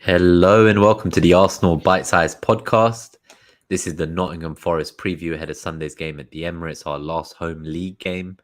Hello and welcome to the Arsenal BiteSize Podcast. This is the Nottingham Forest preview ahead of Sunday's game at the Emirates, our last home league game.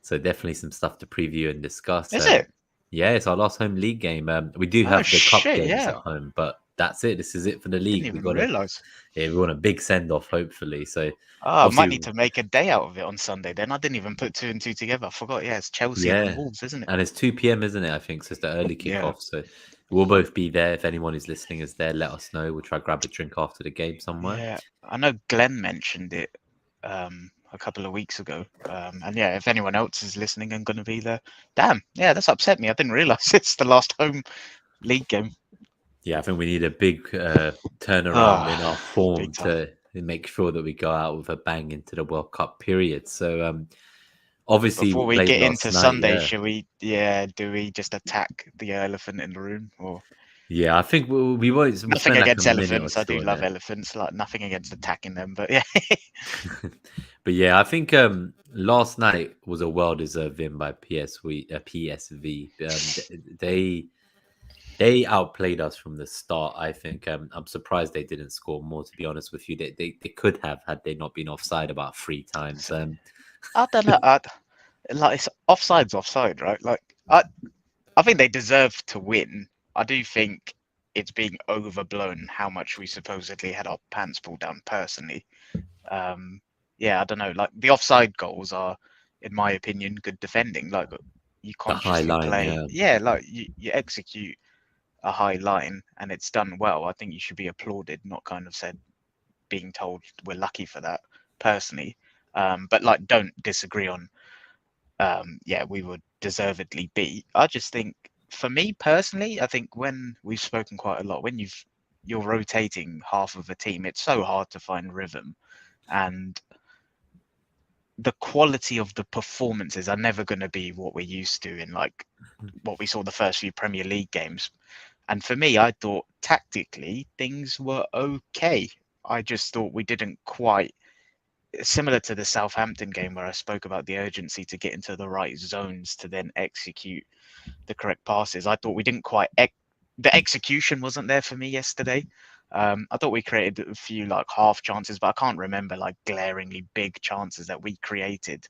So definitely some stuff to preview and discuss. Is it? Yeah, it's our last home league game. We do Oh have the cup shit! games Yeah, at home, but that's it. This is it for the league. didn't even realize. We want a big send off, hopefully. So Oh, I might obviously, need to make a day out of it on Sunday. Then I didn't even put two and two together. I forgot. Yeah, it's Chelsea and yeah, then Wolves, isn't it? and it's 2 p.m., isn't it? I think so. It's the early Yeah. kickoff. So we'll both be there. If anyone is listening is there, let us know. We'll try to grab a drink after the game somewhere. Yeah, I know Glenn mentioned it a couple of weeks ago. And yeah, if anyone else is listening and going to be there, damn, yeah, that's upset me. I didn't realize it's the last home league game. Yeah, I think we need a big turnaround in our form to make sure that we go out with a bang into the World Cup period. So obviously, Before we played get last into night, Sunday, yeah. should we? Do we just attack the elephant in the room, or Yeah, I think we won't. We'll nothing spend like against a minute or elephants? I two do on love it. elephants. Like nothing against attacking them, but yeah. But yeah, I think last night was a well-deserved win by PSV. They outplayed us from the start. I think I'm surprised they didn't score more. To be honest with you, they could have had they not been offside about 3 times. I don't know. Like it's offside's offside, right? Like I think they deserve to win. I do think it's being overblown how much we supposedly had our pants pulled down. Personally, yeah, I don't know. Like the offside goals are, in my opinion, good defending. Like you consciously line, play, yeah. like you execute a high line and it's done well. I think you should be applauded, not kind of said being told we're lucky for that. Personally, but like don't disagree on. Yeah, we would deservedly beat. I just think, for me personally, I think when we've spoken quite a lot, when you're rotating half of a team, it's so hard to find rhythm, and the quality of the performances are never going to be what we're used to in like what we saw the first few Premier League games. And for me, I thought tactically things were okay. I just thought we didn't quite, similar to the Southampton game where I spoke about the urgency to get into the right zones to then execute the correct passes. I thought we didn't quite, the execution wasn't there for me yesterday. I thought we created a few like half chances, but I can't remember like glaringly big chances that we created.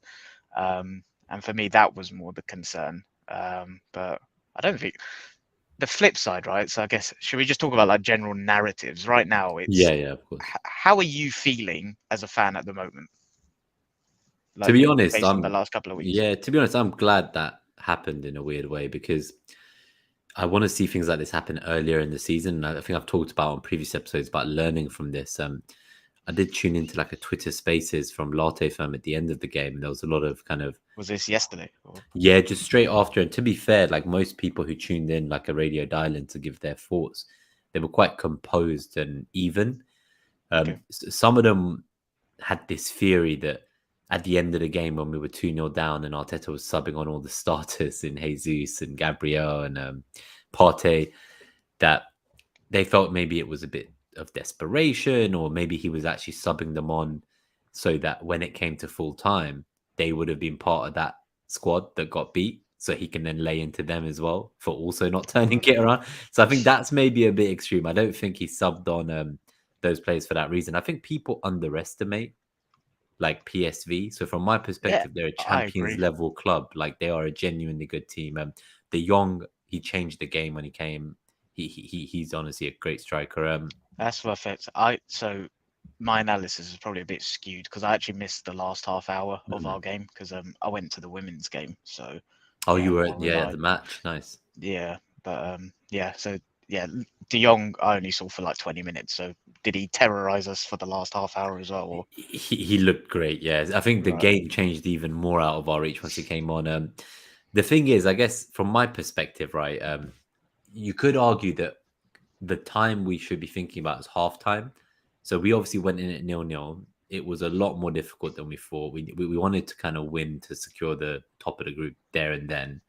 And for me, that was more the concern. But I don't think the flip side, right? So I guess, should we just talk about like general narratives right now? It's Yeah, of course. how are you feeling as a fan at the moment? Like, To be honest, based on the last couple of weeks. Yeah, to be honest, I'm glad that happened in a weird way because I want to see things like this happen earlier in the season. I think I've talked about on previous episodes about learning from this. I did tune into like a Twitter Spaces from Latte Firm at the end of the game. There was a lot of kind of... Was this yesterday? Or? Yeah, just straight after. And to be fair, like most people who tuned in like a radio dial-in to give their thoughts, they were quite composed and even. Okay. Some of them had this theory that at the end of the game when we were 2-0 down and Arteta was subbing on all the starters in Jesus and Gabriel and Partey, that they felt maybe it was a bit of desperation, or maybe he was actually subbing them on so that when it came to full time, they would have been part of that squad that got beat, so he can then lay into them as well for also not turning it around. So I think that's maybe a bit extreme. I don't think he subbed on those players for that reason. I think people underestimate like PSV. So from my perspective, they're a Champions level club. Like they are a genuinely good team. De Jong, he changed the game when he came. He's honestly a great striker. That's perfect. So my analysis is probably a bit skewed because I actually missed the last half hour of our game because I went to the women's game. So you were at the match. Nice. Yeah, but so yeah, De Jong I only saw for like 20 minutes. So did he terrorize us for the last half hour as well? Or? He looked great. Yeah, I think the game changed even more out of our reach once he came on. The thing is, I guess from my perspective, right, you could argue that the time we should be thinking about is halftime. So we obviously went in at 0-0. It was a lot more difficult than we thought. We wanted to kind of win to secure the top of the group there and then.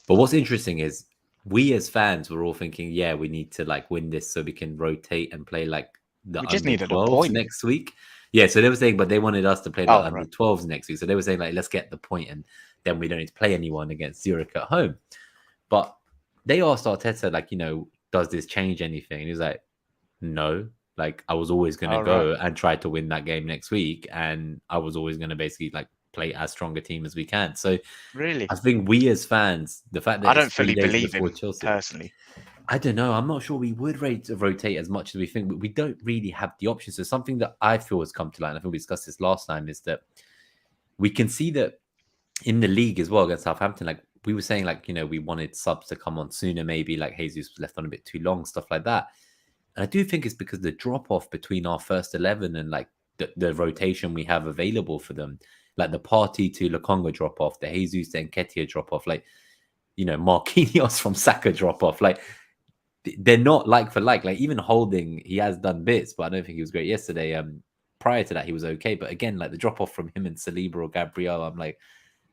But what's interesting is we as fans were all thinking, yeah, we need to like win this so we can rotate and play like the under 12s next week. Yeah, so they were saying, but they wanted us to play the under 12s next week. So they were saying like, let's get the point and then we don't need to play anyone against Zurich at home. But they asked Arteta, like, does this change anything? And he was like, no. Like, I was always going to All right. go and try to win that game next week. And I was always going to basically like play as strong a team as we can. So Really? I think we as fans, the fact I that it's don't 3 fully days believe before him Chelsea, personally. I don't know. I'm not sure we would rotate as much as we think, but we don't really have the option. So something that I feel has come to light, and I think we discussed this last time, is that we can see that in the league as well against Southampton, like we were saying, like, we wanted subs to come on sooner, maybe like Jesus was left on a bit too long, stuff like that. And I do think it's because the drop off between our first 11 and like the rotation we have available for them, like the Party to Lokonga drop off, the Jesus to Nketiah drop off, like, Marquinhos from Saka drop off, like they're not like for like even Holding, he has done bits, but I don't think he was great yesterday. Prior to that, he was okay. But again, like the drop off from him and Saliba or Gabriel, I'm like,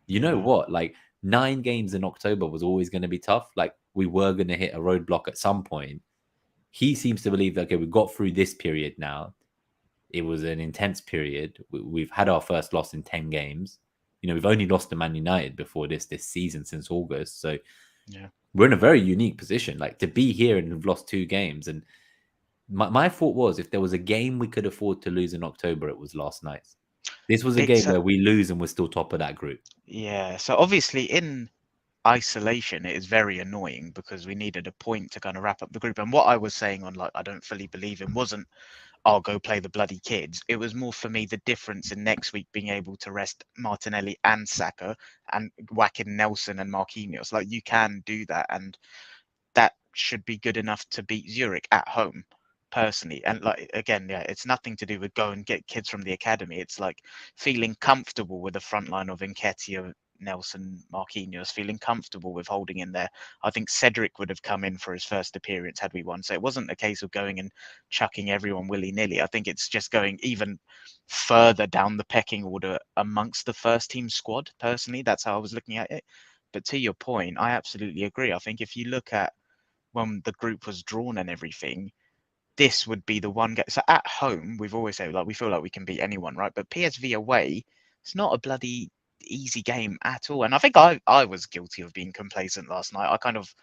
you know what? Like 9 games in October was always going to be tough. Like we were going to hit a roadblock at some point. He seems to believe that, okay, we got through this period now. It was an intense period. We've had our first loss in 10 games. We've only lost to Man United before this season since August. So Yeah. we're in a very unique position. Like to be here and have lost 2 games. And my thought was, if there was a game we could afford to lose in October, it was last night's. This was a game where we lose and we're still top of that group. Yeah. So obviously in isolation, it is very annoying because we needed a point to kind of wrap up the group. And what I was saying on like I don't fully believe him wasn't I'll go play the bloody kids. It was more for me the difference in next week being able to rest Martinelli and Saka and whack in Nelson and Marquinhos. Like you can do that, and that should be good enough to beat Zurich at home. Personally, and like again, yeah, it's nothing to do with go and get kids from the academy. It's like feeling comfortable with the front line of Nketiah, Nelson, Marquinhos, feeling comfortable with holding in there. I think Cedric would have come in for his first appearance had we won. So it wasn't a case of going and chucking everyone willy-nilly. I think it's just going even further down the pecking order amongst the first team squad. Personally, that's how I was looking at it. But to your point, I absolutely agree. I think if you look at when the group was drawn and everything, this would be the one game. So at home, we've always said like we feel like we can beat anyone, right? But PSV away, it's not a bloody easy game at all. And I think I was guilty of being complacent last night. I kind of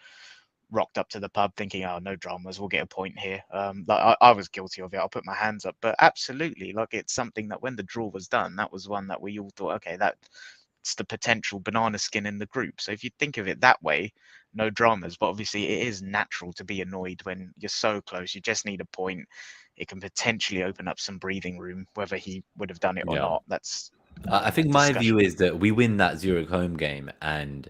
rocked up to the pub thinking, oh, no dramas, we'll get a point here. Like I was guilty of it. I'll put my hands up. But absolutely, like it's something that when the draw was done, that was one that we all thought, okay, that's the potential banana skin in the group. So if you think of it that way, no dramas. But obviously, it is natural to be annoyed when you're so close. You just need a point. It can potentially open up some breathing room, whether he would have done it or not. That's I think my view is that we win that Zurich home game and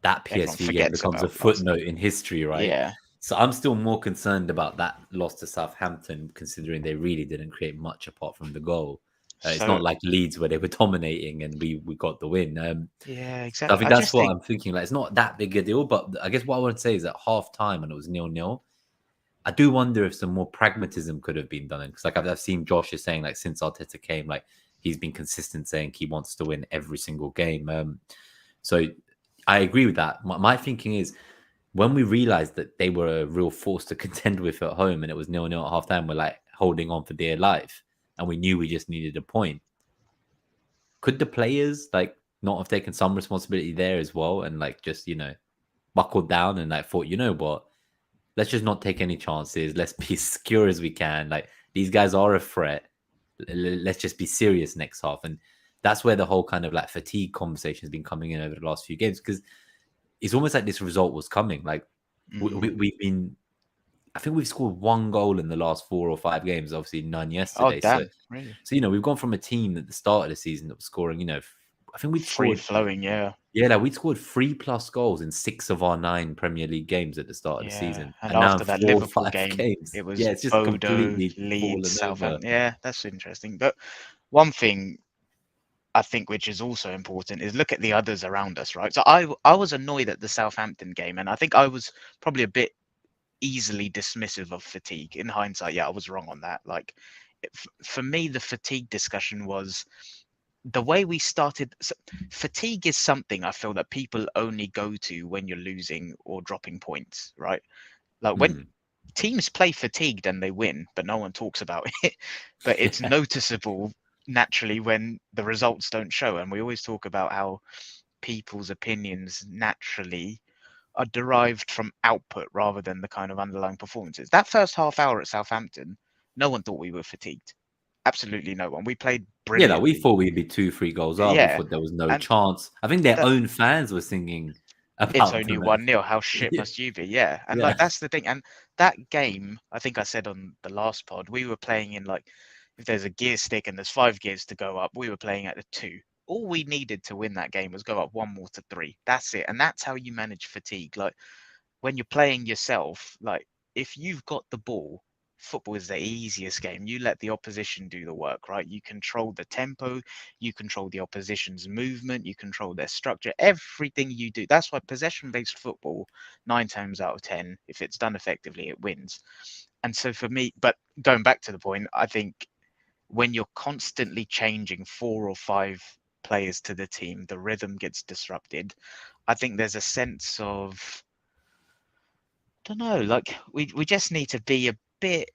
that PSV game becomes a footnote in history, right? Yeah. So I'm still more concerned about that loss to Southampton, considering they really didn't create much apart from the goal. It's not like Leeds where they were dominating and we got the win. Yeah, exactly. I think that's what I'm thinking. Like, it's not that big a deal, but I guess what I want to say is at half time, and it was 0-0, I do wonder if some more pragmatism could have been done. Because like I've seen Josh is saying, like, since Arteta came, like he's been consistent saying he wants to win every single game. So I agree with that. My thinking is, when we realized that they were a real force to contend with at home and it was 0-0 at half time, we're like holding on for dear life. And we knew we just needed a point. Could the players like not have taken some responsibility there as well and like just, buckled down and like thought, you know what? Let's just not take any chances. Let's be secure as we can. Like these guys are a threat. Let's just be serious next half. And that's where the whole kind of like fatigue conversation has been coming in over the last few games, because it's almost like this result was coming. Like we've been, I think we've scored 1 goal in the last 4 or 5 games, obviously none yesterday. Oh, damn. Really? So, we've gone from a team at the start of the season that was scoring, I think we'd free scored flowing, yeah. Yeah, like we'd scored 3+ goals in 6 of our 9 Premier League games at the start of the season. And now after in that 4 or Liverpool 5 game, games. it was Yeah, it's just Bodo, completely Leeds, fallen over. Southampton. Yeah, that's interesting. But one thing I think which is also important is look at the others around us, right? So I was annoyed at the Southampton game, and I think I was probably a bit easily dismissive of fatigue. In hindsight, yeah, I was wrong on that. Like, for me, the fatigue discussion was the way we started. So fatigue is something I feel that people only go to when you're losing or dropping points, right? Like when teams play fatigued and they win, but no one talks about it. But it's noticeable naturally when the results don't show. And we always talk about how people's opinions naturally are derived from output rather than the kind of underlying performances. That first half hour at Southampton, no one thought we were fatigued. Absolutely no one. We played Yeah, like we brilliantly. thought we'd be 2, 3 goals up. We Yeah, thought there was no and chance. I think their that own fans were singing it's about only them. 1-0. How shit Yeah, must you be? Yeah. And yeah, like that's the thing. And that game, I think I said on the last pod, we were playing in like if there's a gear stick and there's 5 gears to go up, we were playing at a 2. All we needed to win that game was go up 1 more to 3. That's it. And that's how you manage fatigue. Like when you're playing yourself, like if you've got the ball, football is the easiest game. You let the opposition do the work, right? You control the tempo, you control the opposition's movement, you control their structure, everything you do. That's why possession-based football, 9 times out of 10, if it's done effectively, it wins. And so for me, but going back to the point, I think when you're constantly changing 4 or 5 players to the team, the rhythm gets disrupted. I think there's a sense of don't know, like we just need to be a bit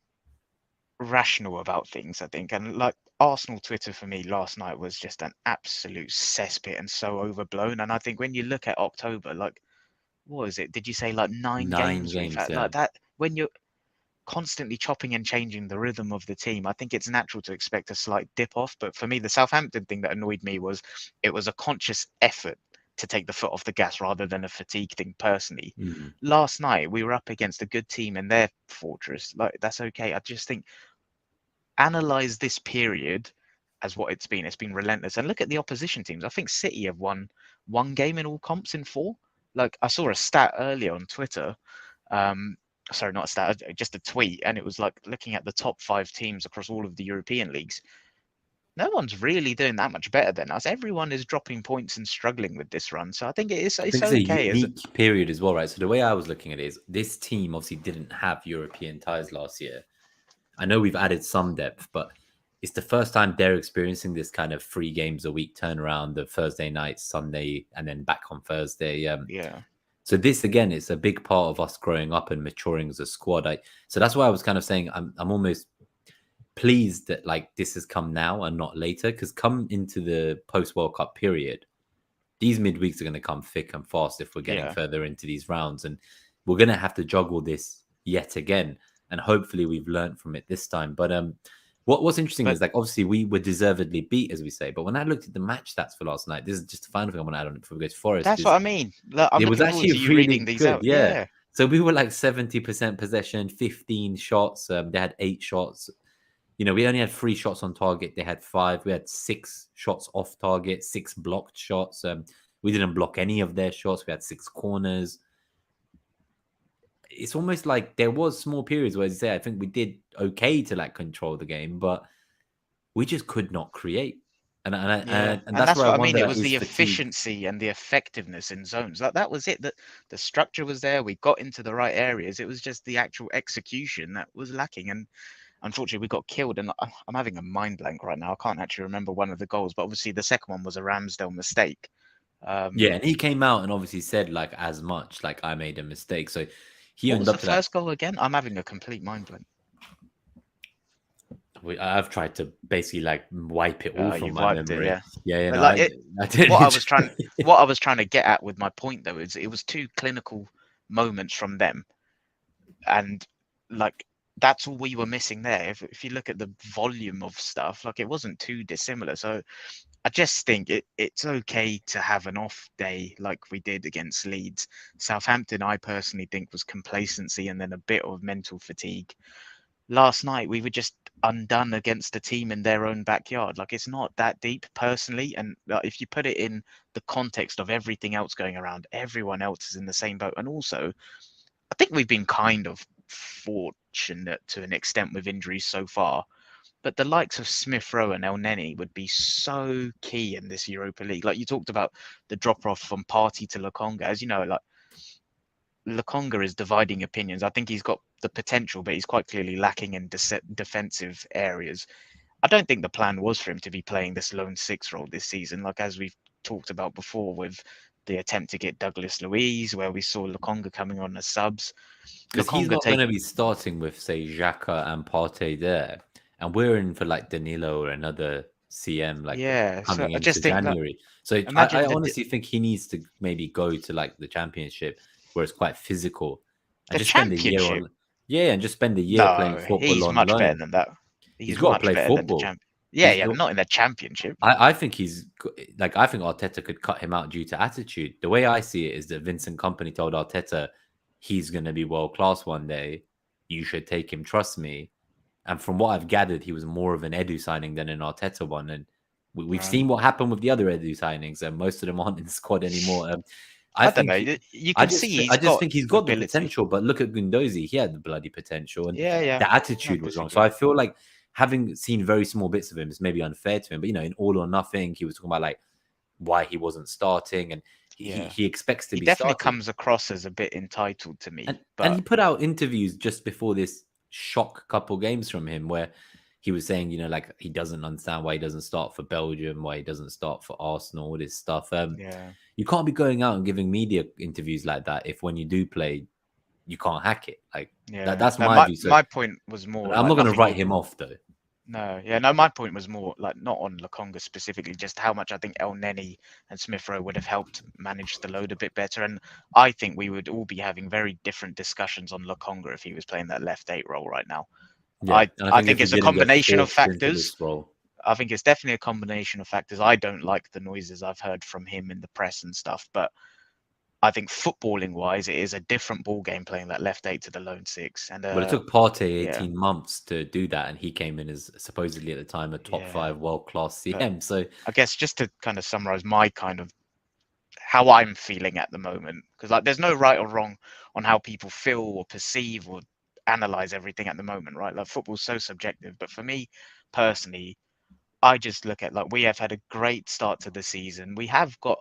rational about things, I think. And like Arsenal Twitter for me last night was just an absolute cesspit and so overblown. And I think when you look at October, like what is it? Did you say like 9 games 9 we've games. had Yeah, like that? When you're constantly chopping and changing the rhythm of the team, I think it's natural to expect a slight dip off. But for me, the Southampton thing that annoyed me was it was a conscious effort to take the foot off the gas rather than a fatigue thing personally. mm. Last night, we were up against a good team in their fortress. Like, that's okay. I just think analyze this period as what it's been. It's been relentless. And look at the opposition teams. I think City have won 1 game in all comps in 4. Like, I saw a stat earlier on Twitter. Sorry, not a stat, just a tweet, and it was like looking at the top 5 teams across all of the European leagues. No one's really doing that much better than us. Everyone is dropping points and struggling with this run. So I think it's I think it's a okay. unique period as well, right? So the way I was looking at it is this team obviously didn't have European ties last year. I know we've added some depth, but it's the first time they're experiencing this kind of 3 games a week turnaround, the Thursday night, Sunday, and then back on Thursday. Yeah, So this again is a big part of us growing up and maturing as a squad. So that's why I was kind of saying I'm almost pleased that like this has come now and not later, because come into the post World Cup period, these midweeks are going to come thick and fast if we're getting yeah. further into these rounds, and we're going to have to juggle this yet again. And hopefully we've learned from it this time. But what's interesting But is like obviously we were deservedly beat, as we say. But when I looked at the match stats for last night, this is just the final thing I want to add on it before we go to Forest. that's Is what I mean. Look, I'm it was looking forward actually to you reading really these good, out. yeah. Yeah, So we were like 70% possession, 15 shots. They had 8 shots. You know, we only had 3 shots on target. They had 5. We had 6 shots off target, 6 blocked shots. We didn't block any of their shots. We had 6 corners. It's almost like there was small periods where, as you say, I think we did okay to like control the game, but we just could not create. And yeah. and And that's that's where I what I mean. wonder It like, was is the fatigue. efficiency and the effectiveness in zones. Like that was it. That the structure was there. We got into the right areas. It was just the actual execution that was lacking. And unfortunately, we got killed. And I'm having a mind blank right now. I can't actually remember one of the goals, but obviously the second one was a Ramsdale mistake. Yeah, and he came out and obviously said like as much like I made a mistake. So he What owned was up the to that. first goal again? I'm having a complete mind blank. I've tried to basically like wipe it all from You've my wiped it, memory. yeah. Yeah, you But know, like it, I didn't what I was enjoy trying, it. what I was trying to get at with my point though is it was 2 clinical moments from them, and like that's all we were missing there. If you look at the volume of stuff, like it wasn't too dissimilar. So I just think it's okay to have an off day like we did against Leeds. Southampton, I personally think was complacency and then a bit of mental fatigue. Last night we were just undone against a team in their own backyard. Like it's not that deep personally, and if you put it in the context of everything else going around, everyone else is in the same boat. And also, I think we've been kind of fortunate to an extent with injuries so far. But the likes of Smith Rowe and El Neni would be so key in this Europa League. Like you talked about the drop off from Partey to Lokonga. As you know, like Lokonga is dividing opinions. I think he's got the potential, but he's quite clearly lacking in defensive areas. I don't think the plan was for him to be playing this lone 6 role this season. Like as we've talked about before with the attempt to get Douglas Luiz, where we saw Lokonga coming on as subs. Because he's Lokonga not going take to be starting with, say, Xhaka and Partey there. And we're in for like Danilo or another CM like yeah. So coming I into just think that January. So I imagine honestly think he needs to maybe go to like the championship, where it's quite physical, and The just spend a year Championship? on, yeah, and just spend a year playing No, football he's on much better loan. than that. He's He's got to much play better than the football. champ. Yeah, He's yeah, but not in the Championship. I think he's like, I think Arteta could cut him out due to attitude. The way I see it is that Vincent Company told Arteta he's going to be world class one day. You should take him, trust me. And from what I've gathered, he was more of an Edu signing than an Arteta one. And we've Right. seen what happened with the other Edu signings, and most of them aren't in the squad anymore. I don't know. You can see I he's just got think he's got the ability. potential. But look at Gundozi; he had the bloody potential, and Yeah, yeah. the attitude I was wrong. So disagree. I feel like, having seen very small bits of him, is maybe unfair to him. But in All or Nothing, he was talking about like why he wasn't starting, and Yeah. he expects to He be definitely starting. comes across as a bit entitled to me. And But he put out interviews just before this shock couple games from him where he was saying, like he doesn't understand why he doesn't start for Belgium, why he doesn't start for Arsenal, all this stuff. yeah. You can't be going out and giving media interviews like that if when you do play, you can't hack it. Like Yeah. that's No, my view. So my point was more I'm like not going to nothing. write him off though. No, yeah, no, my point was more like not on Lokonga specifically, just how much I think El Neni and Smith Rowe would have helped manage the load a bit better. And I think we would all be having very different discussions on Lokonga if he was playing that left 8 role right now. Yeah, and I if think he it's a didn't get combination of forced into factors. this role. I think it's definitely a combination of factors. I don't like the noises I've heard from him in the press and stuff, but I think footballing wise, it is a different ball game playing that left 8 to the lone 6. And Well, it took Partey yeah, 18 months to do that, and he came in as supposedly at the time a top yeah. 5 world-class But CM. So I guess just to kind of summarize my kind of how I'm feeling at the moment, because like there's no right or wrong on how people feel or perceive or analyze everything at the moment, right? Like football's so subjective. But for me personally, I just look at like we have had a great start to the season. We have got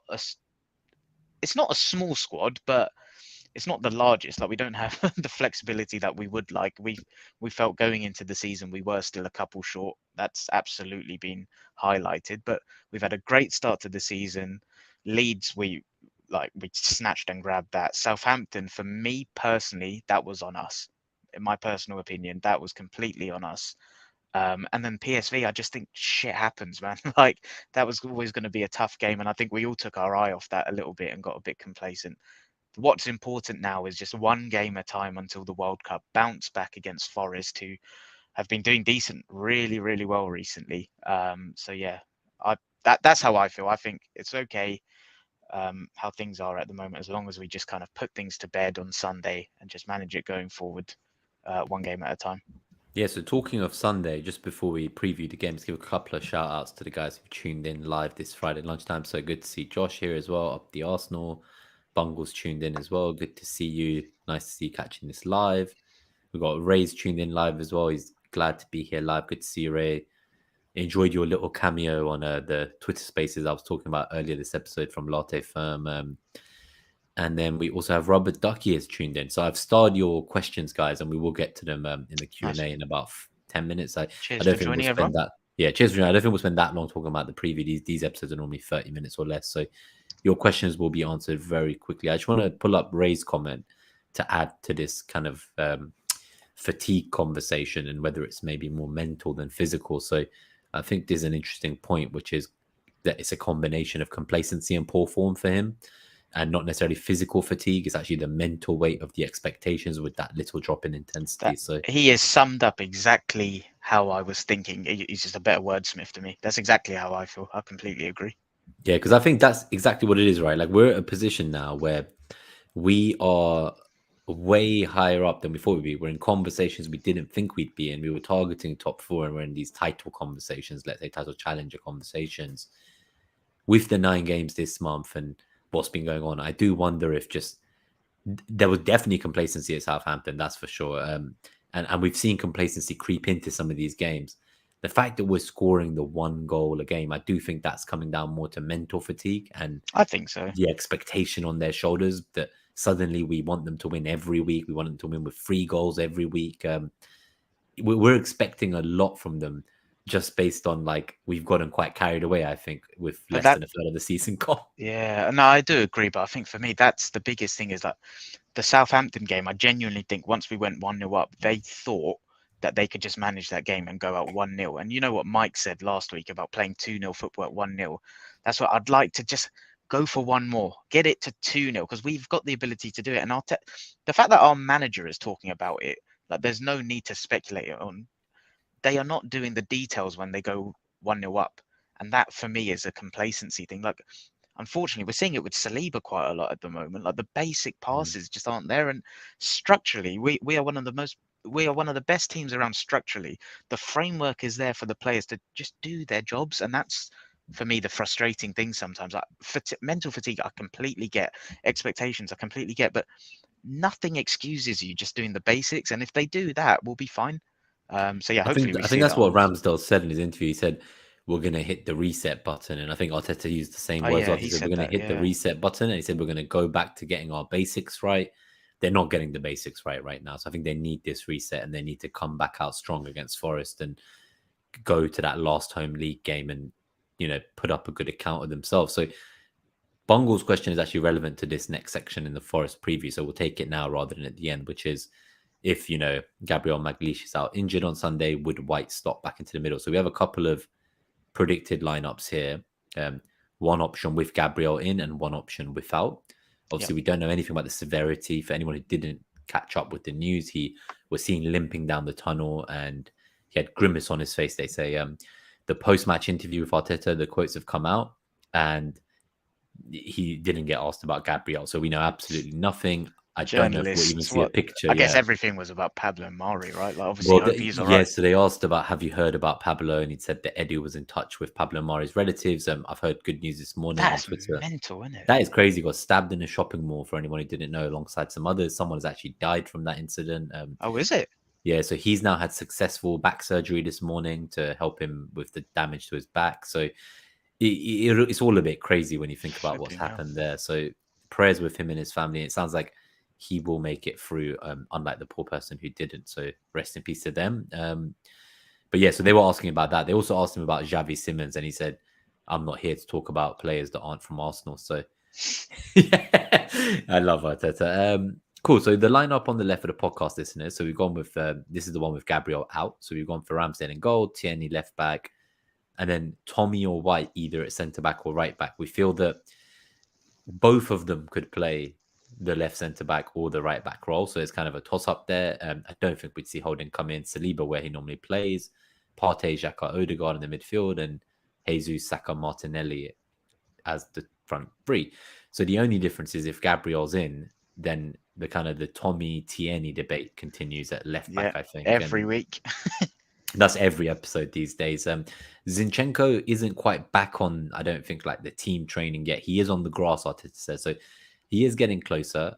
it's not a small squad, but it's not the largest. Like we don't have the flexibility that we would like. We felt going into the season we were still a couple short. That's absolutely been highlighted. But we've had a great start to the season. Leeds, we snatched and grabbed that. Southampton, for me personally, that was on us. In my personal opinion, that was completely on us. And then PSV, I just think shit happens, man. Like that was always going to be a tough game, and I think we all took our eye off that a little bit and got a bit complacent. What's important now is just one game at a time until the World Cup. Bounce back against Forest, who have been doing decent, really, really well recently. So yeah, that's how I feel. I think it's okay how things are at the moment, as long as we just kind of put things to bed on Sunday and just manage it going forward, one game at a time. yeah, so talking of Sunday, just before we preview the games, give a couple of shout outs to the guys who tuned in live this Friday lunchtime. So good to see Josh here as well, up the Arsenal. Bungles tuned in as well. Good to see you. Nice to see you catching this live. We've got Ray's tuned in live as well. He's glad to be here live. Good to see you, Ray. Enjoyed your little cameo on the Twitter Spaces I was talking about earlier this episode from Latte Firm. And then we also have Robert Ducky has tuned in. So I've starred your questions, guys, and we will get to them in the Q&A Nice. in about 10 minutes. I Cheers don't for think we'll joining, spend everyone. that. Yeah, cheers for joining. I don't think we'll spend that long talking about the preview. These episodes are normally 30 minutes or less. So your questions will be answered very quickly. I just want to pull up Ray's comment to add to this kind of fatigue conversation and whether it's maybe more mental than physical. So I think there's an interesting point, which is that it's a combination of complacency and poor form for him, and not necessarily physical fatigue. It's actually the mental weight of the expectations with that little drop in intensity. So he has summed up exactly how I was thinking. He's just a better wordsmith to me. That's exactly how I feel. I completely agree. yeah, because I think that's exactly what it is, right? Like we're at a position now where we are way higher up than we thought we'd be. We're in conversations we didn't think we'd be in. We were targeting top 4, and we're in these title conversations, let's say title challenger conversations. With the 9 games this month and what's been going on, I do wonder if just there was definitely complacency at Southampton, that's for sure. And we've seen complacency creep into some of these games. The fact that we're scoring the 1 goal a game, I do think that's coming down more to mental fatigue and I think so. the expectation on their shoulders that suddenly we want them to win every week. We want them to win with 3 goals every week. We're expecting a lot from them just based on like we've gotten quite carried away, I think, with less than a third of the season gone. Yeah, no, I do agree, but I think for me that's the biggest thing is that the Southampton game, I genuinely think once we went 1-0 up, they thought that they could just manage that game and go out 1-0. And you know what Mike said last week about playing 2-0 football at 1-0? That's what I'd like to just go for one more, get it to 2-0, because we've got the ability to do it. And the fact that our manager is talking about it, like there's no need to speculate on. They are not doing the details when they go 1-0 up. And that for me is a complacency thing. Like, unfortunately, we're seeing it with Saliba quite a lot at the moment. Like the basic passes just aren't there. And structurally, we are one of the best teams around structurally. The framework is there for the players to just do their jobs. And that's, for me, the frustrating thing sometimes. Like mental fatigue, I completely get. Expectations, I completely get. But nothing excuses you just doing the basics. And if they do that, we'll be fine. So yeah, hopefully I think see that's that what on. Ramsdale said in his interview. He said, we're going to hit the reset button. And I think Arteta used the same words. Yeah, He he said, said we're going that. to hit the Yeah. reset button. And he said, we're going to go back to getting our basics right. They're not getting the basics right now. So I think they need this reset and they need to come back out strong against Forest and go to that last home league game and, put up a good account of themselves. So Bungle's question is actually relevant to this next section in the Forest preview. So we'll take it now rather than at the end, which is if, Gabriel Magalhaes is out injured on Sunday, would White slot back into the middle? So we have a couple of predicted lineups here. One option with Gabriel in and one option without. Obviously, we don't know anything about the severity. For anyone who didn't catch up with the news, he was seen limping down the tunnel and he had grimace on his face. They say the post-match interview with Arteta, the quotes have come out and he didn't get asked about Gabriel. So we know absolutely nothing. I don't know if we'll even see a picture. I guess everything was about Pablo Mari, right? Like obviously, Well, hope he's all right. so they asked about, have you heard about Pablo? And he said that Eddie was in touch with Pablo Mari's relatives. I've heard good news this morning on Twitter. That's mental, isn't it? That is crazy. He got stabbed in a shopping mall, for anyone who didn't know, alongside some others. Someone has actually died from that incident. Oh, is it? Yeah, so he's now had successful back surgery this morning to help him with the damage to his back. So it's all a bit crazy when you think about what's happened there. So prayers with him and his family. It sounds like he will make it through, unlike the poor person who didn't. So rest in peace to them. But yeah, so they were asking about that. They also asked him about Xavi Simons, and he said, I'm not here to talk about players that aren't from Arsenal. So yeah, I love Arteta. Cool. So the lineup on the left for the podcast listeners. So we've gone with, this is the one with Gabriel out. So we've gone for Ramsdale in goal, Tierney left back, and then Tommy or White either at centre back or right back. We feel that both of them could play the left centre back or the right back role. So it's kind of a toss up there. I don't think we'd see Holding come in. Saliba where he normally plays, Partey, Xhaka, Odegaard in the midfield, and Jesus, Saka, Martinelli as the front three. So the only difference is if Gabriel's in, then the kind of the Tommy Tierney debate continues at left back, I think. Every week. That's every episode these days. Zinchenko isn't quite back on, I don't think, like the team training yet. He is on the grass, Arteta says. So he is getting closer.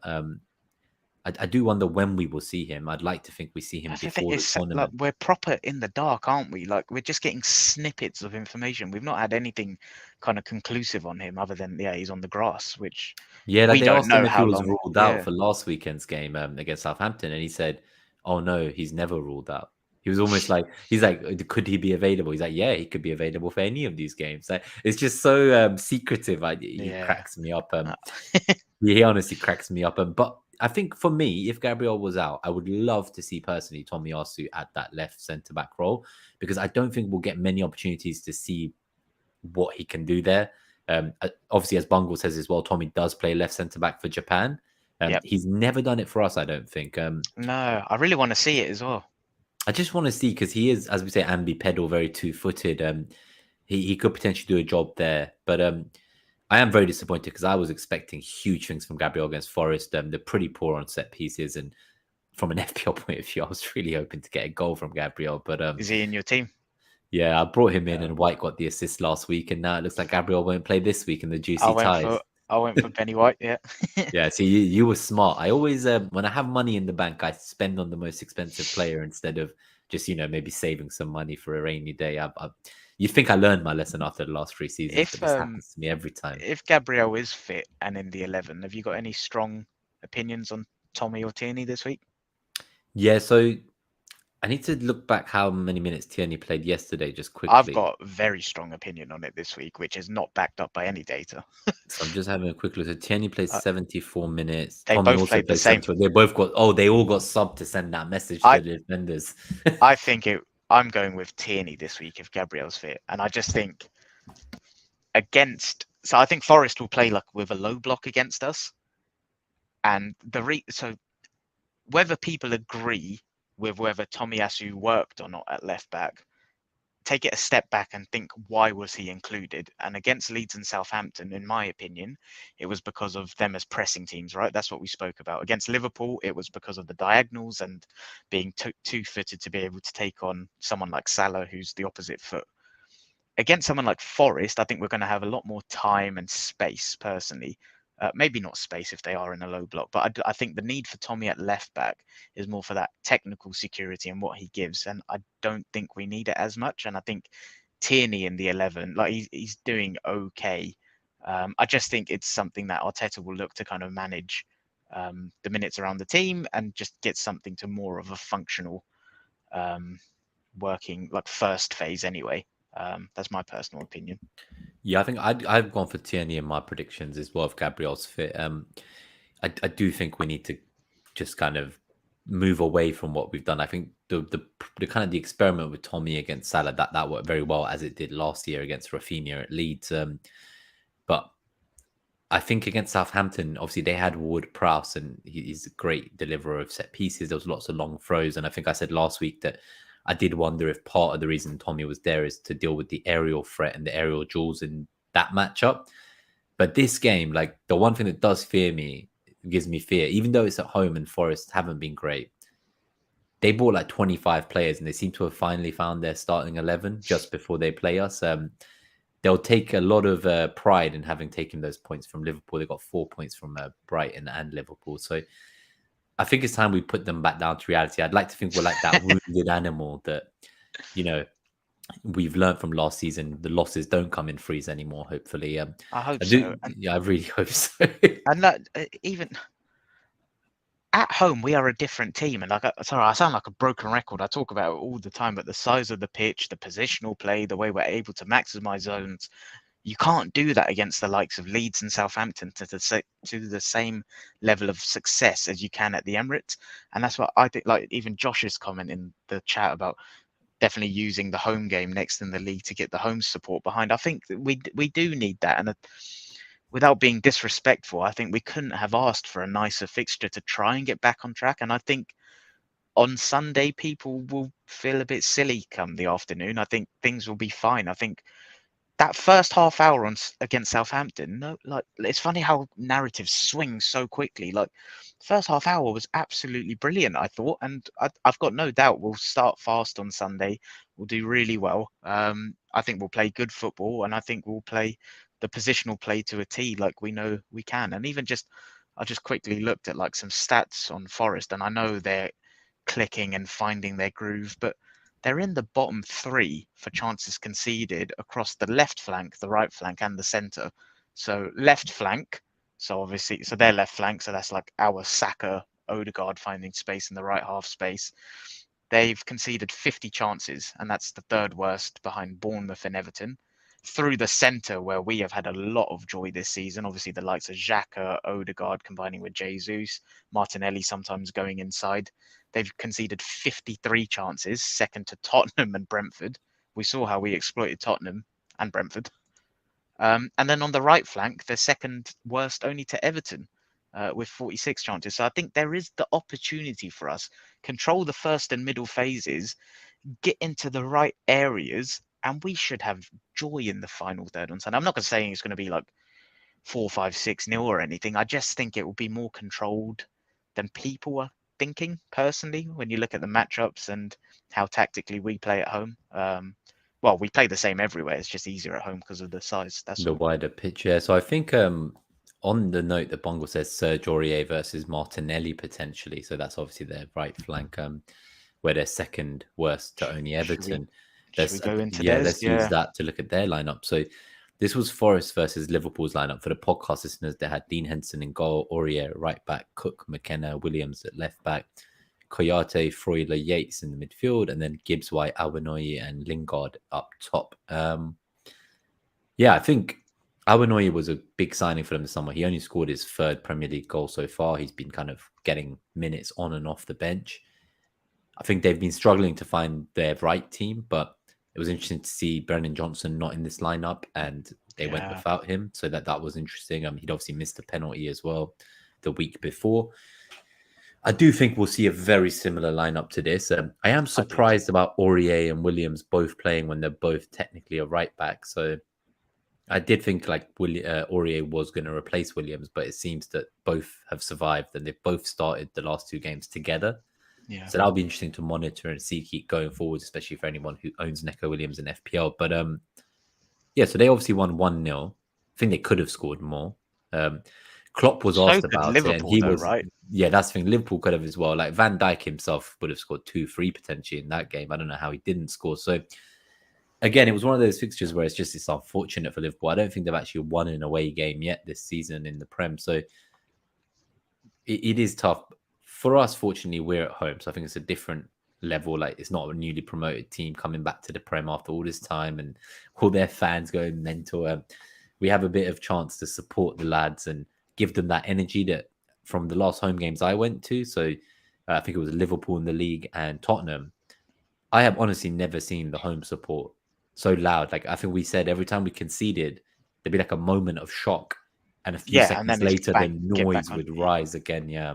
I do wonder when we will see him. I'd like to think we see him before the tournament. Like, we're proper in the dark, aren't we? Like we're just getting snippets of information. We've not had anything kind of conclusive on him other than he's on the grass, which like we they don't asked know him if how he was long. ruled out for last weekend's game against Southampton, and he said, "Oh no, he's never ruled out." He was almost like, he's like, could he be available? He's like, yeah, he could be available for any of these games. Like, it's just so secretive. He cracks me up. He honestly cracks me up. But I think for me, if Gabriel was out, I would love to see personally Tomiyasu at that left centre back role, because I don't think we'll get many opportunities to see what he can do there. Obviously, as Bungle says as well, Tommy does play left centre back for Japan. He's never done it for us, I don't think. No, I really want to see it as well. I just want to see, because he is, as we say, ambipedal, very two-footed. He could potentially do a job there. But I am very disappointed because I was expecting huge things from Gabriel against Forest. They're pretty poor on set pieces. And from an FPL point of view, I was really hoping to get a goal from Gabriel. But is he in your team? Yeah, I brought him in and White got the assist last week. And now it looks like Gabriel won't play this week in the juicy ties. I went for Benny White, yeah. Yeah, see, you were smart. I always, when I have money in the bank, I spend on the most expensive player instead of just, maybe saving some money for a rainy day. You think I learned my lesson after the last 3 seasons, but this happens to me every time. If Gabriel is fit and in the 11, have you got any strong opinions on Tommy or Tierney this week? Yeah, so I need to look back how many minutes Tierney played yesterday, just quickly. I've got a very strong opinion on it this week, which is not backed up by any data. So I'm just having a quick look. So Tierney played 74 minutes. They Tommy both also played the same. They both got, they all got subbed to send that message to the defenders. I think I'm going with Tierney this week if Gabriel's fit. And I just think So I think Forest will play like with a low block against us, and so whether people agree with whether Tomiyasu worked or not at left back, take it a step back and think, why was he included? And against Leeds and Southampton, in my opinion, it was because of them as pressing teams, right? That's what we spoke about. Against Liverpool, it was because of the diagonals and being two-footed to be able to take on someone like Salah, who's the opposite foot. Against someone like Forest, I think we're going to have a lot more time and space, personally. Maybe not space if they are in a low block, but I think the need for Tommy at left back is more for that technical security and what he gives. And I don't think we need it as much. And I think Tierney in the 11, like he's doing okay. I just think it's something that Arteta will look to kind of manage the minutes around the team and just get something to more of a functional working, like first phase anyway. That's my personal opinion. Yeah, I think I've gone for Tierney in my predictions as well if Gabriel's fit. I do think we need to just kind of move away from what we've done. I think the kind of the experiment with Tommy against Salah that worked very well as it did last year against Rafinha at Leeds. But I think against Southampton, obviously they had Ward-Prowse and he's a great deliverer of set pieces. There was lots of long throws, and I think I said last week that I did wonder if part of the reason Tommy was there is to deal with the aerial threat and the aerial duels in that matchup. But this game, like the one thing that does gives me fear, even though it's at home and Forest haven't been great, they bought like 25 players and they seem to have finally found their starting 11 just before they play us. They'll take a lot of pride in having taken those points from Liverpool. They got 4 points from Brighton and Liverpool. So I think it's time we put them back down to reality. I'd like to think we're like that wounded animal that, we've learned from last season. The losses don't come in threes anymore, hopefully. I hope so. I really hope so. And that, even at home, we are a different team. And sorry, I sound like a broken record. I talk about it all the time, but the size of the pitch, the positional play, the way we're able to maximize zones, you can't do that against the likes of Leeds and Southampton to the same level of success as you can at the Emirates. And that's what I think, like even Josh's comment in the chat about definitely using the home game next in the league to get the home support behind. I think we do need that. And without being disrespectful, I think we couldn't have asked for a nicer fixture to try and get back on track. And I think on Sunday, people will feel a bit silly come the afternoon. I think things will be fine. I think that first half hour against Southampton, it's funny how narratives swing so quickly. Like, first half hour was absolutely brilliant, I thought, and I've got no doubt we'll start fast on Sunday. We'll do really well. I think we'll play good football, and I think we'll play the positional play to a T like we know we can. And even I just quickly looked at like some stats on Forest, and I know they're clicking and finding their groove, but they're in the bottom 3 for chances conceded across the left flank, the right flank, and the centre. So left flank, so their left flank, so that's like our Saka, Odegaard finding space in the right half space. They've conceded 50 chances, and that's the 3rd worst behind Bournemouth and Everton. Through the centre, where we have had a lot of joy this season, obviously the likes of Xhaka, Odegaard combining with Jesus, Martinelli sometimes going inside. They've conceded 53 chances, second to Tottenham and Brentford. We saw how we exploited Tottenham and Brentford. And then on the right flank, they're second worst only to Everton with 46 chances. So I think there is the opportunity for us. Control the first and middle phases, get into the right areas, and we should have joy in the final third on Sunday. I'm not going to say it's going to be like 4-5-6-0 or anything. I just think it will be more controlled than people are thinking, personally, when you look at the matchups and how tactically we play at home. Well, we play the same everywhere. It's just easier at home because of the size. That's the all. wider pitch. Yeah. So I think on the note that Bongo says Serge Aurier versus Martinelli potentially. So that's obviously their right flank, where they're second worst to only Everton. Should we go into theirs? Let's use that to look at their lineup. So this was Forest versus Liverpool's lineup. For the podcast listeners, they had Dean Henson in goal, Aurier right back, Cook, McKenna, Williams at left back, Koyate, Freuler, Yates in the midfield, and then Gibbs, White, Awanoye, and Lingard up top. I think Awanoye was a big signing for them this summer. He only scored his 3rd Premier League goal so far. He's been kind of getting minutes on and off the bench. I think they've been struggling to find their right team, but it was interesting to see Brennan Johnson not in this lineup and they went Yeah. without him. So that was interesting. He'd obviously missed a penalty as well the week before. I do think we'll see a very similar lineup to this. I am surprised about Aurier and Williams both playing when they're both technically a right back. So I did think like Aurier was going to replace Williams, but it seems that both have survived and they've both started the last 2 games together. Yeah. So that'll be interesting to monitor and see keep going forward, especially for anyone who owns Neco Williams in FPL. But yeah, so they obviously won 1-0. I think they could have scored more. Klopp was asked about Liverpool, it, and he was right. Yeah, that's the thing. Liverpool could have as well. Like Van Dijk himself would have scored 2-3 potentially in that game. I don't know how he didn't score. So again, it was one of those fixtures where it's unfortunate for Liverpool. I don't think they've actually won an away game yet this season in the Prem. So it is tough. For us, fortunately, we're at home. So I think it's a different level. Like it's not a newly promoted team coming back to the Prem after all this time and all their fans going mental. We have a bit of chance to support the lads and give them that energy that from the last home games I went to. So I think it was Liverpool in the league and Tottenham. I have honestly never seen the home support so loud. Like I think we said every time we conceded, there'd be like a moment of shock. And a few seconds later, the noise would rise again. Yeah.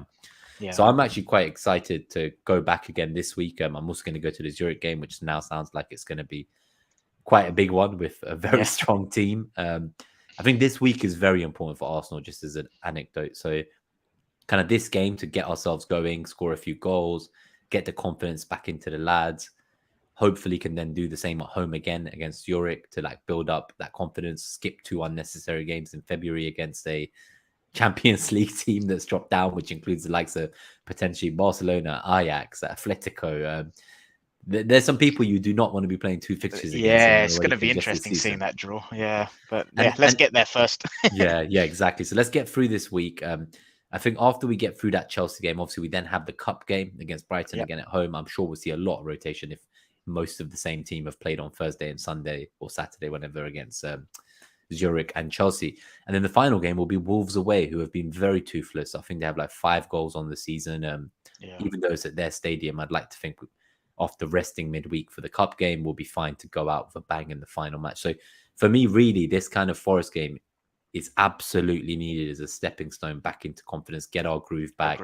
So I'm actually quite excited to go back again this week. I'm also going to go to the Zurich game, which now sounds like it's going to be quite a big one with a very strong team. I think this week is very important for Arsenal, just as an anecdote. So kind of this game to get ourselves going, score a few goals, get the confidence back into the lads. Hopefully can then do the same at home again against Zurich to like build up that confidence, skip 2 unnecessary games in February against a Champions League team that's dropped down, which includes the likes of potentially Barcelona, Ajax, Atletico. There's some people you do not want to be playing 2 fixtures against. Yeah, it's going to be interesting seeing that draw. Yeah, but let's get there first. yeah, exactly. So let's get through this week. I think after we get through that Chelsea game, obviously we then have the cup game against Brighton again at home. I'm sure we'll see a lot of rotation if most of the same team have played on Thursday and Sunday or Saturday, whenever against Zurich and Chelsea. And then the final game will be Wolves away, who have been very toothless. I think they have like 5 goals on the season. Even though it's at their stadium, I'd like to think after resting midweek for the cup game, we'll be fine to go out with a bang in the final match. So for me, really, this kind of Forest game is absolutely needed as a stepping stone back into confidence, get our groove back.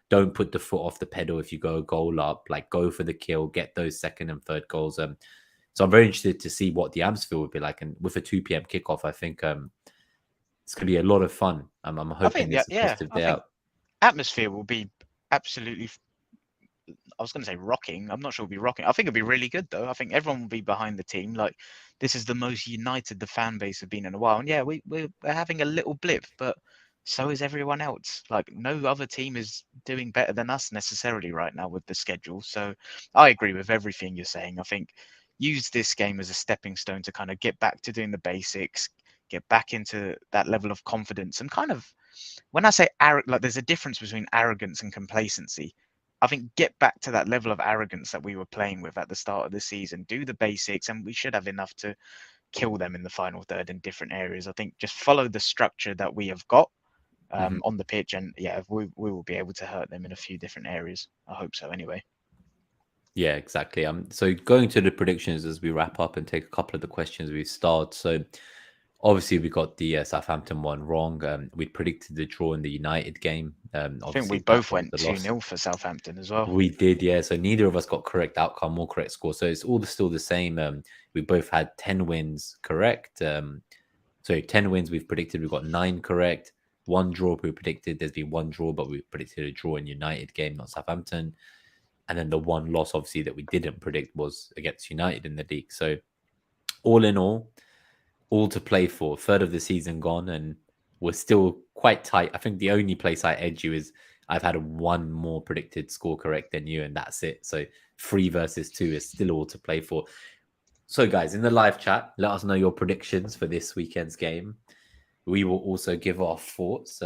Don't put the foot off the pedal if you go a goal up, like go for the kill, get those second and third goals. So I'm very interested to see what the atmosphere would be like. And with a 2 p.m. kickoff, I think it's going to be a lot of fun. I'm hoping it's a positive day out. Atmosphere will be absolutely, I was going to say rocking. I'm not sure it'll be rocking. I think it'll be really good, though. I think everyone will be behind the team. Like, this is the most united the fan base have been in a while. And yeah, we're having a little blip, but so is everyone else. Like, no other team is doing better than us necessarily right now with the schedule. So I agree with everything you're saying. I think use this game as a stepping stone to kind of get back to doing the basics, get back into that level of confidence. And kind of, when I say like there's a difference between arrogance and complacency. I think get back to that level of arrogance that we were playing with at the start of the season, do the basics, and we should have enough to kill them in the final third in different areas. I think just follow the structure that we have got on the pitch, and we will be able to hurt them in a few different areas. I hope so anyway. Yeah, exactly. So going to the predictions as we wrap up and take a couple of the questions we start. So obviously we got the Southampton one wrong. We predicted the draw in the United game. I think we both went 2-0 for Southampton as well. We did, yeah. So neither of us got correct outcome or correct score. So it's all still the same. We both had 10 wins correct. So 10 wins we've predicted. We've got 9 correct. 1 draw we predicted. There's been 1 draw, but we predicted a draw in United game, not Southampton. And then the 1 loss, obviously, that we didn't predict was against United in the league. So all in all to play for. Third of the season gone, and we're still quite tight. I think the only place I edge you is I've had 1 more predicted score correct than you, and that's it. So 3 versus 2 is still all to play for. So guys, in the live chat, let us know your predictions for this weekend's game. We will also give our thoughts.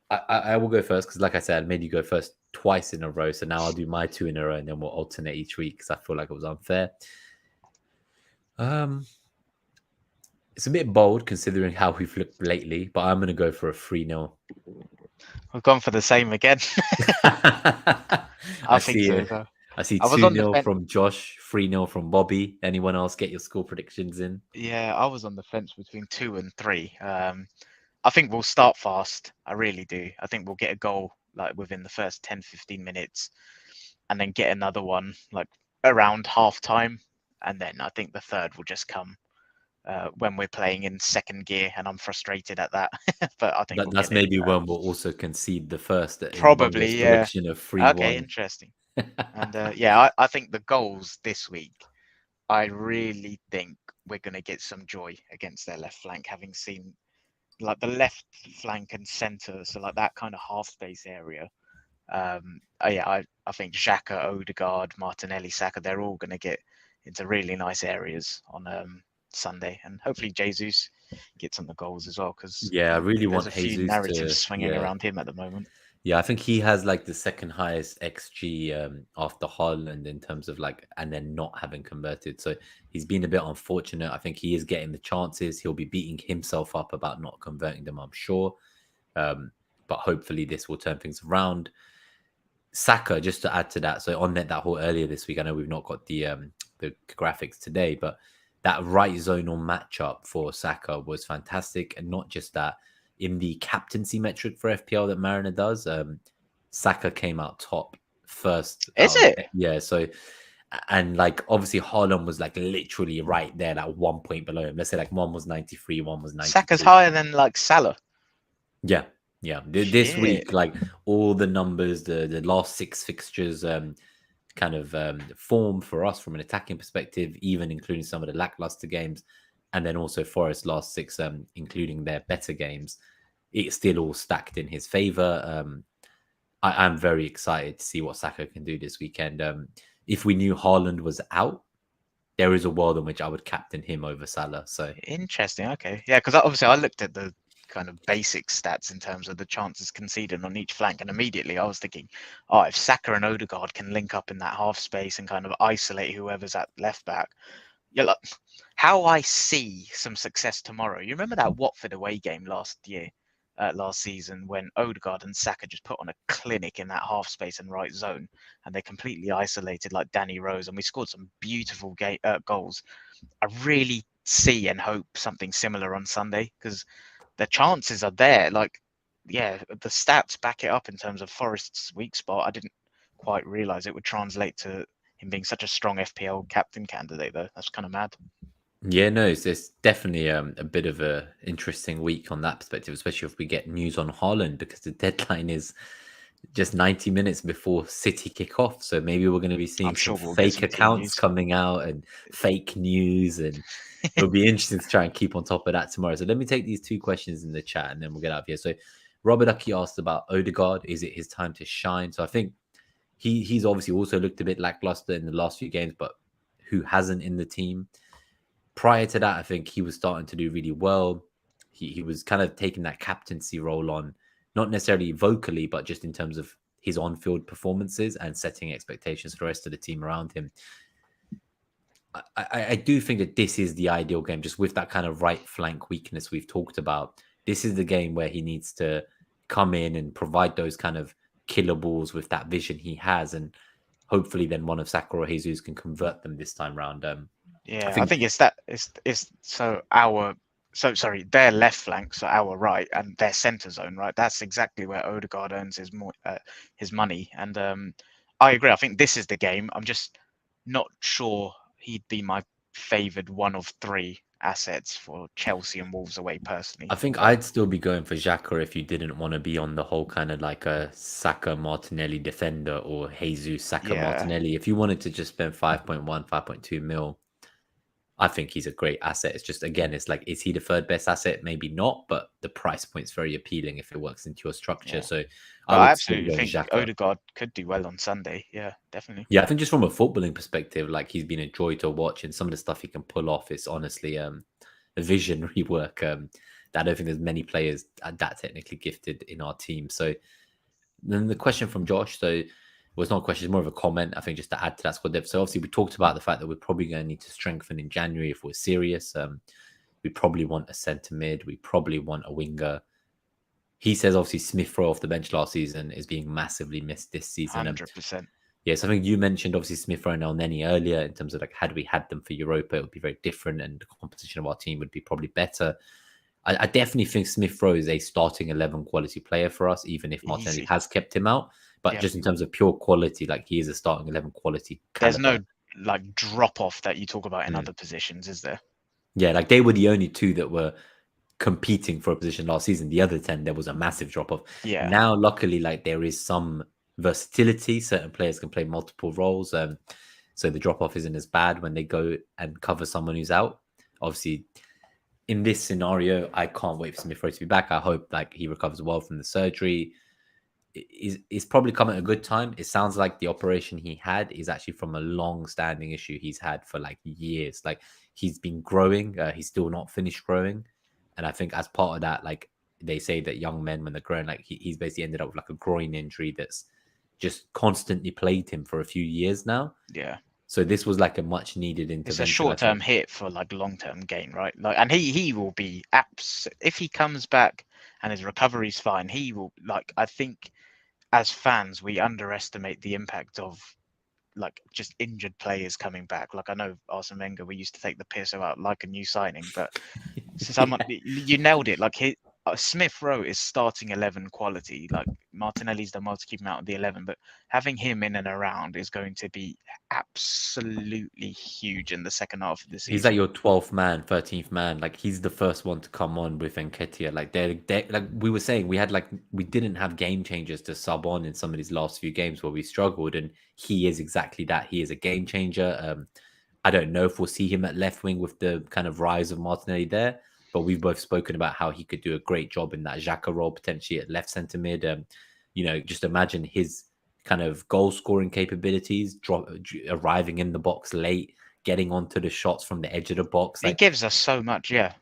I will go first because, like I said, I made you go first twice in a row. So now I'll do my 2 in a row, and then we'll alternate each week because I feel like it was unfair. It's a bit bold considering how we've looked lately, but I'm going to go for a 3-0. We've gone for the same again. I think so. I see I was on the 2-0 fence. from Josh, 3-0 from Bobby. Anyone else get your score predictions in? Yeah, I was on the fence between 2 and 3. I think we'll start fast. I really do. I think we'll get a goal like within the first 10, 15 minutes and then get another one like around half time. And then I think the third will just come when we're playing in second gear, and I'm frustrated at that. But I think we'll That's get it. maybe when we'll also concede the first in Bobby's Probably, yeah. prediction of Okay, 3-1. interesting. And yeah, I think the goals this week, I really think we're going to get some joy against their left flank, having seen like the left flank and centre, so like that kind of half space area. Yeah, I think Xhaka, Odegaard, Martinelli, Saka, they're all going to get into really nice areas on Sunday, and hopefully Jesus gets on the goals as well, because Yeah, I really there's want a few Jesus narratives to. swinging Yeah, around him at the moment. yeah. I think he has like the second highest XG after Haaland in terms of like, and then not having converted. So he's been a bit unfortunate. I think he is getting the chances. He'll be beating himself up about not converting them, I'm sure. But hopefully this will turn things around. Saka, just to add to that, so on that whole earlier this week, I know we've not got the graphics today, but that right zonal matchup for Saka was fantastic, and not just that. In the captaincy metric for FPL that Mariner does, Saka came out top first. Is it? Yeah, so and like obviously Haaland was like literally right there, like 1 point below him. Let's say like one was 93, one was 92. Saka's higher than like Salah. Yeah, yeah. This Shit. week, like all the numbers, the last 6 fixtures, kind of form for us from an attacking perspective, even including some of the lackluster games, and then also Forest last 6, including their better games, it's still all stacked in his favor. I'm very excited to see what Saka can do this weekend. If we knew Haaland was out, there is a world in which I would captain him over Salah. So Interesting. Okay. Yeah, because obviously I looked at the kind of basic stats in terms of the chances conceded on each flank, and immediately I was thinking, oh, if Saka and Odegaard can link up in that half space and kind of isolate whoever's at left back, yeah, look, how I see some success tomorrow. You remember that Watford away game last season, when Odegaard and Saka just put on a clinic in that half space and right zone, and they completely isolated like Danny Rose, and we scored some beautiful goals. I really see and hope something similar on Sunday, because the chances are there. Like, yeah, the stats back it up in terms of Forest's weak spot. I didn't quite realize it would translate to him being such a strong FPL captain candidate, though. That's kind of mad. yeah, no, it's definitely a bit of a interesting week on that perspective, especially if we get news on Haaland, because the deadline is just 90 minutes before City kick off. So maybe we're going to be seeing I'm some sure we'll get fake some team accounts news. coming out and fake news, and it'll be interesting to try and keep on top of that tomorrow. So let me take these 2 questions in the chat and then we'll get out of here. So Robert Ducky asked about Odegaard. Is it his time to shine? So I think he's obviously also looked a bit lackluster in the last few games, but who hasn't in the team? Prior to that, I think he was starting to do really well. He was kind of taking that captaincy role on, not necessarily vocally, but just in terms of his on-field performances and setting expectations for the rest of the team around him. I do think that this is the ideal game, just with that kind of right flank weakness we've talked about. This is the game where he needs to come in and provide those kind of killer balls with that vision he has, and hopefully then one of Saka or Jesus can convert them this time round. Yeah, I think it's sorry, their left flank, so our right, and their centre zone, right? That's exactly where Odegaard earns his money. And I agree. I think this is the game. I'm just not sure he'd be my favoured one of 3 assets for Chelsea and Wolves away, personally. I think I'd still be going for Xhaka if you didn't want to be on the whole kind of like a Saka Martinelli defender or Jesus Saka Yeah. Martinelli. If you wanted to just spend 5.1, 5.2 mil, I think he's a great asset. It's just, again, it's like, is he the third best asset? Maybe not, but the price point's very appealing if it works into your structure. Yeah. So I would still absolutely go think Xhaka. Odegaard could do well on Sunday. Yeah, definitely. Yeah, I think just from a footballing perspective, like he's been a joy to watch, and some of the stuff he can pull off is honestly a visionary work that I don't think there's many players that technically gifted in our team. So then the question from Josh, so well, it's not a question, it's more of a comment, I think, just to add to that squad depth. So obviously we talked about the fact that we're probably going to need to strengthen in January if we're serious. We probably want a centre mid. We probably want a winger. He says obviously Smith Rowe off the bench last season is being massively missed this season. 100%. Yes, I think you mentioned obviously Smith Rowe and El Neni earlier in terms of like had we had them for Europa, it would be very different and the composition of our team would be probably better. I definitely think Smith Rowe is a starting 11 quality player for us, even if Martinelli Easy. has kept him out. But Yeah. just in terms of pure quality, like he is a starting 11 quality There's caliber. no like drop off that you talk about in Mm. other positions, is there? Yeah, like they were the only two that were competing for a position last season. The other 10, there was a massive drop off. Yeah. Now, luckily, like there is some versatility. Certain players can play multiple roles. So the drop off isn't as bad when they go and cover someone who's out. Obviously, in this scenario, I can't wait for Smith Rowe to be back. I hope like he recovers well from the surgery. It's probably come at a good time. It sounds like the operation he had is actually from a long-standing issue he's had for like years. Like he's been growing, he's still not finished growing, and I think as part of that, like they say that young men when they're growing, like he's basically ended up with like a groin injury that's just constantly plagued him for a few years now. Yeah. So this was like a much needed It's a intervention, I short-term think. hit for like long-term gain, right? Like, and he will be if he comes back and his recovery's fine, he will like. I think as fans, we underestimate the impact of like just injured players coming back. Like I know Arsene Wenger, we used to take the piss about like a new signing, but someone you nailed it. Like Smith Rowe is starting 11 quality. Like Martinelli's done well to keep him out of the 11, but having him in and around is going to be absolutely huge in the second half of the He's like season. your 12th man, 13th man. Like he's the first one to come on with Nketiah. Like they like we were saying, we didn't have game changers to sub on in some of these last few games where we struggled, and he is exactly that. He is a game changer. I don't know if we'll see him at left wing with the kind of rise of Martinelli there, but we've both spoken about how he could do a great job in that Xhaka role potentially at left centre mid. Just imagine his kind of goal scoring capabilities, arriving in the box late, getting onto the shots from the edge of the box, He like gives us so much. Yeah,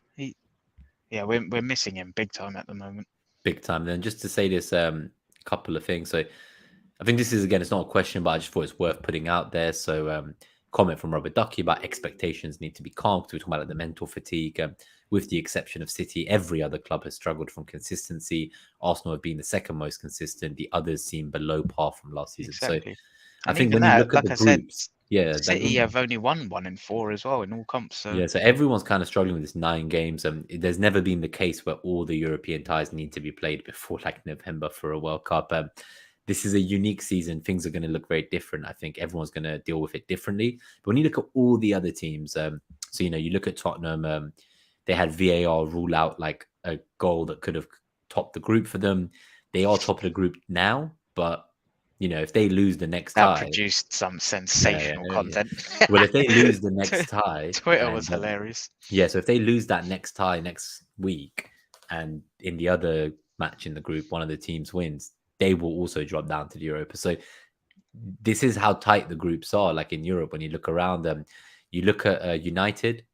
we're missing him big time at the moment. big time. Then just to say this couple of things. So I think this is again, it's not a question, but I just thought it's worth putting out there. So comment from Robert Ducky about expectations need to be calm because we're talking about like, the mental fatigue. With the exception of City, every other club has struggled from consistency. Arsenal have been the second most consistent. The others seem below par from last season. Exactly. So I And think even when you that, look at the like I said, groups, yeah, like City have only won 1 in 4 as well in all comps. So yeah, so everyone's kind of struggling with this 9 games. There's never been the case where all the European ties need to be played before like November for a World Cup. This is a unique season. Things are going to look very different. I think everyone's going to deal with it differently. But when you look at all the other teams, so you look at Tottenham, they had VAR rule out like a goal that could have topped the group for them. They are top of the group now, but if they lose the next that tie, produced some yeah, sensational yeah. content. Well, if they lose the next tie, Twitter was and hilarious. yeah, so if they lose that next tie next week, and in the other match in the group, one of the teams wins, they will also drop down to the Europa. So this is how tight the groups are. Like in Europe, when you look around them, you look at United,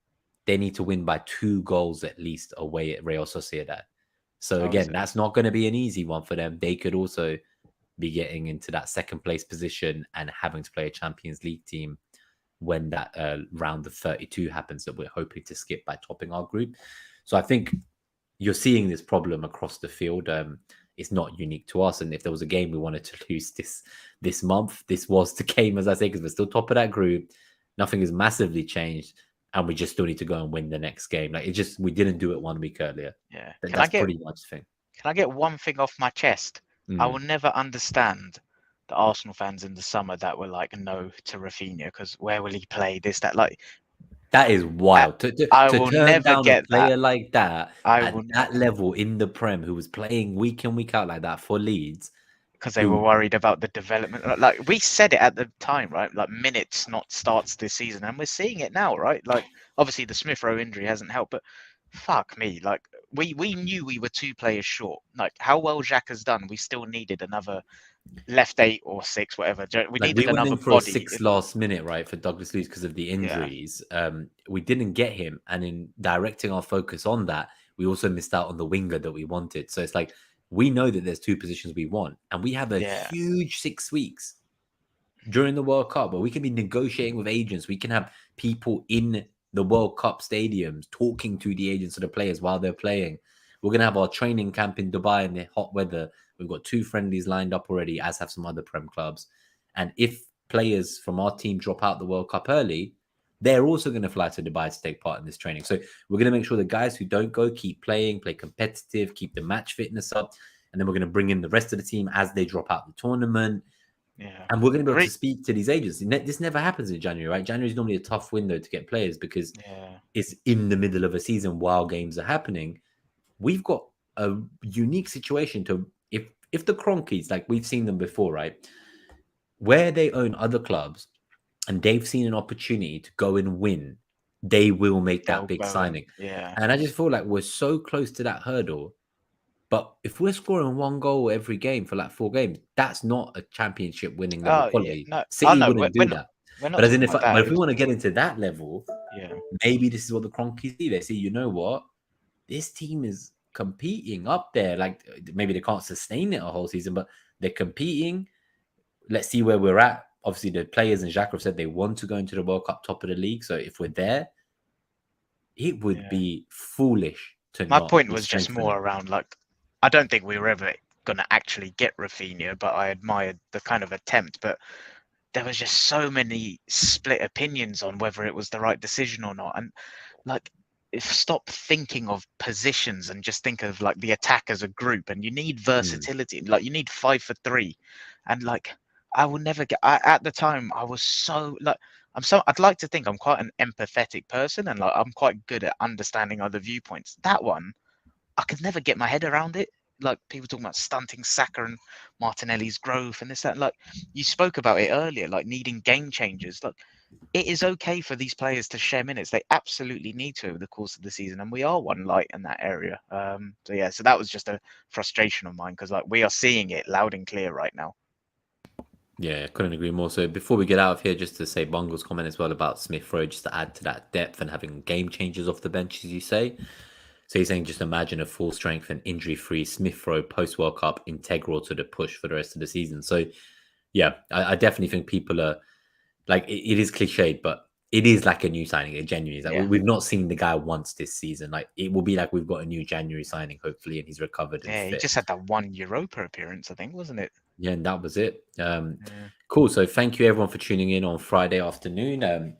they need to win by 2 goals at least away at Real Sociedad. So Oh, is again, it? that's not going to be an easy one for them. They could also be getting into that second place position and having to play a Champions League team when that round of 32 happens that we're hoping to skip by topping our group. So I think you're seeing this problem across the field. It's not unique to us. And if there was a game we wanted to lose this month, this was the game, as I say, because we're still top of that group. Nothing has massively changed. And we just still need to go and win the next game. Like we didn't do it 1 week earlier. Yeah. That's pretty much the thing. Can I get one thing off my chest? I will never understand the Arsenal fans in the summer that were like no to Rafinha because where will he play? This, that, like that is wild. I To will turn never down a get that. player like that I at will that level in the Prem who was playing week in, week out like that for Leeds. because they were worried about the development. Like we said it at the time, right? Like minutes, not starts this season, and we're seeing it now, right? Like obviously the Smith Rowe injury hasn't helped, but fuck me, like we knew we were 2 players short. Like how well Jack has done, we still needed another left 8 or 6, whatever. We Like needed we went another in for a body. 6 last minute, right, for Douglas Luiz because of the Yeah, injuries. We didn't get him, and in directing our focus on that, we also missed out on the winger that we wanted. So it's like we know that there's 2 positions we want, and we have a yeah. huge 6 weeks during the World Cup where we can be negotiating with agents. We can have people in the World Cup stadiums talking to the agents of the players while they're playing. We're going to have our training camp in Dubai in the hot weather. We've got 2 friendlies lined up already, as have some other Prem clubs. And if players from our team drop out the World Cup early, they're also going to fly to Dubai to take part in this training. So we're going to make sure the guys who don't go keep playing, play competitive, keep the match fitness up. And then we're going to bring in the rest of the team as they drop out the tournament. Yeah. And we're going to be able to speak to these agents. This never happens in January, right? January is normally a tough window to get players because it's in the middle of a season while games are happening. We've got a unique situation to, if the Cronkies, like we've seen them before, right? Where they own other clubs and they've seen an opportunity to go and win, they will make that big signing. And I just feel like we're so close to that hurdle. But if we're scoring one goal every game for like 4 games, that's not a championship winning level quality. No, City wouldn't do that. But as in, if we want to get into that level, maybe this is what the Cronkies do. They say, you know what, this team is competing up there. Like maybe they can't sustain it a whole season, but they're competing. Let's see where we're at. Obviously, the players and Xhaka have said they want to go into the World Cup top of the league. So if we're there, it would be foolish to. My point was just more around like, I don't think we were ever going to actually get Rafinha, but I admired the kind of attempt. But there was just so many split opinions on whether it was the right decision or not. And like, stop thinking of positions and just think of like the attack as a group. And you need versatility. Like you need 5 for 3. And like, I will never get. At the time, I was so like. I'd like to think I'm quite an empathetic person, and like I'm quite good at understanding other viewpoints. That one, I could never get my head around it. Like people talking about stunting Saka and Martinelli's growth and this, that. Like you spoke about it earlier, like needing game changers. Like it is okay for these players to share minutes. They absolutely need to over the course of the season, and we are one light in that area. So that was just a frustration of mine because like we are seeing it loud and clear right now. Yeah, couldn't agree more. So before we get out of here, just to say Bungle's comment as well about Smith Rowe, just to add to that depth and having game changers off the bench, as you say. So he's saying just imagine a full strength and injury-free Smith Rowe post-World Cup integral to the push for the rest of the season. So yeah, I definitely think people are like, it is cliched, but it is like a new signing. It genuinely is. Like, we've not seen the guy once this season. Like it will be like we've got a new January signing, hopefully, and he's recovered. Yeah, he just had that one Europa appearance, I think, wasn't it? Yeah, and that was it. Cool. So thank you everyone for tuning in on Friday afternoon.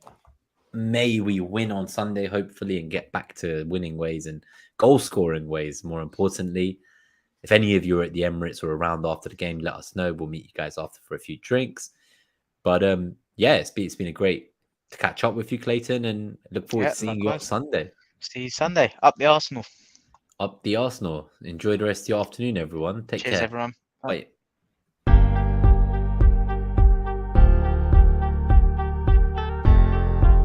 May we win on Sunday, hopefully, and get back to winning ways and goal scoring ways. More importantly, if any of you are at the Emirates or around after the game, let us know. We'll meet you guys after for a few drinks. But yeah, it's been a great to catch up with you, Clayton, and look forward to seeing you on Sunday. See you Sunday. Up the Arsenal. Up the Arsenal. Enjoy the rest of your afternoon, everyone. Take care. Cheers, everyone. Bye.